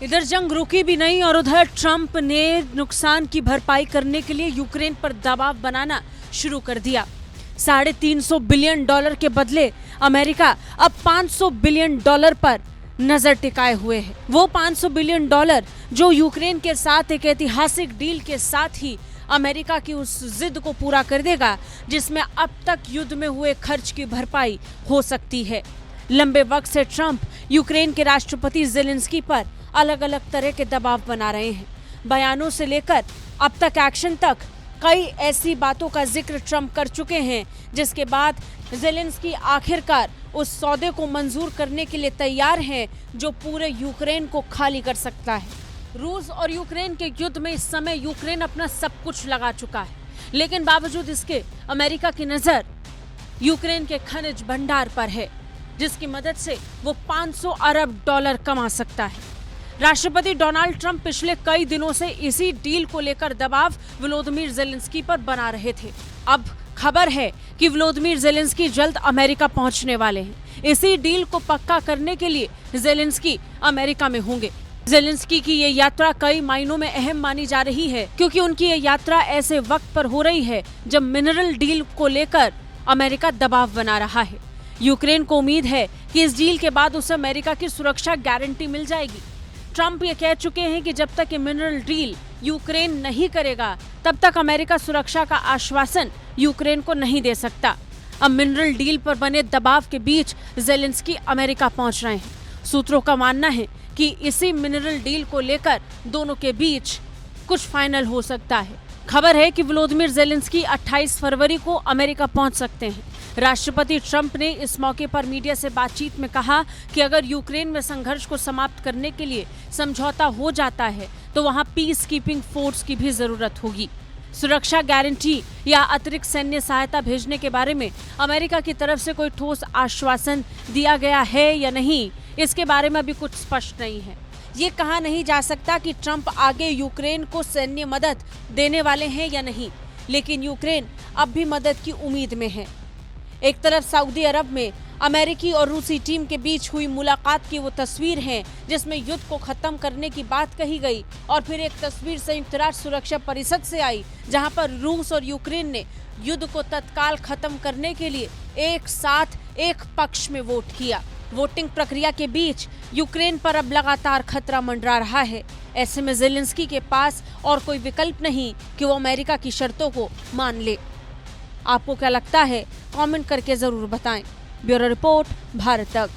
इधर जंग रुकी भी नहीं और उधर ट्रंप ने नुकसान की भरपाई करने के लिए यूक्रेन पर दबाव बनाना शुरू कर दिया। $350 बिलियन के बदले अमेरिका अब $500 बिलियन पर नजर टिकाए हुए है। वो $500 बिलियन जो यूक्रेन के साथ एक ऐतिहासिक डील के साथ ही अमेरिका की उस जिद को पूरा कर देगा जिसमें अब तक युद्ध में हुए खर्च की भरपाई हो सकती है। लंबे वक्त से ट्रंप यूक्रेन के राष्ट्रपति ज़ेलेंस्की पर अलग अलग तरह के दबाव बना रहे हैं। बयानों से लेकर अब तक एक्शन तक कई ऐसी बातों का जिक्र ट्रंप कर चुके हैं जिसके बाद ज़ेलेंस्की आखिरकार उस सौदे को मंजूर करने के लिए तैयार हैं जो पूरे यूक्रेन को खाली कर सकता है। रूस और यूक्रेन के युद्ध में इस समय यूक्रेन अपना सब कुछ लगा चुका है, लेकिन बावजूद इसके अमेरिका की नजर यूक्रेन के खनिज भंडार पर है जिसकी मदद से वो $500 अरब कमा सकता है। राष्ट्रपति डोनाल्ड ट्रंप पिछले कई दिनों से इसी डील को लेकर दबाव व्लादिमीर ज़ेलेंस्की पर बना रहे थे। अब खबर है कि व्लादिमीर ज़ेलेंस्की जल्द अमेरिका पहुंचने वाले हैं। इसी डील को पक्का करने के लिए ज़ेलेंस्की अमेरिका में होंगे। ज़ेलेंस्की की ये यात्रा कई मायनों में अहम मानी जा रही है क्योंकि उनकी ये यात्रा ऐसे वक्त पर हो रही है जब मिनरल डील को लेकर अमेरिका दबाव बना रहा है। यूक्रेन को उम्मीद है कि इस डील के बाद उसे अमेरिका की सुरक्षा गारंटी मिल जाएगी। ट्रंप ये कह चुके हैं कि जब तक ये मिनरल डील यूक्रेन नहीं करेगा तब तक अमेरिका सुरक्षा का आश्वासन यूक्रेन को नहीं दे सकता। अब मिनरल डील पर बने दबाव के बीच ज़ेलेंस्की अमेरिका पहुंच रहे हैं। सूत्रों का मानना है कि इसी मिनरल डील को लेकर दोनों के बीच कुछ फाइनल हो सकता है। खबर है कि व्लादिमीर ज़ेलेंस्की 28 फरवरी को अमेरिका पहुंच सकते हैं। राष्ट्रपति ट्रंप ने इस मौके पर मीडिया से बातचीत में कहा कि अगर यूक्रेन में संघर्ष को समाप्त करने के लिए समझौता हो जाता है तो वहां पीस कीपिंग फोर्स की भी जरूरत होगी। सुरक्षा गारंटी या अतिरिक्त सैन्य सहायता भेजने के बारे में अमेरिका की तरफ से कोई ठोस आश्वासन दिया गया है या नहीं, इसके बारे में अभी कुछ स्पष्ट नहीं है। ये कहा नहीं जा सकता कि ट्रंप आगे यूक्रेन को सैन्य मदद देने वाले हैं या नहीं, लेकिन यूक्रेन अब भी मदद की उम्मीद में है। एक तरफ सऊदी अरब में अमेरिकी और रूसी टीम के बीच हुई मुलाकात की वो तस्वीर है जिसमें युद्ध को खत्म करने की बात कही गई, और फिर एक तस्वीर संयुक्त राष्ट्र सुरक्षा परिषद से आई जहां पर रूस और यूक्रेन ने युद्ध को तत्काल खत्म करने के लिए एक साथ एक पक्ष में वोट किया। वोटिंग प्रक्रिया के बीच यूक्रेन पर अब लगातार खतरा मंडरा रहा है। ऐसे में ज़ेलेंस्की के पास और कोई विकल्प नहीं कि वो अमेरिका की शर्तों को मान ले। आपको क्या लगता है? कमेंट करके जरूर बताएं। ब्यूरो रिपोर्ट, भारत तक।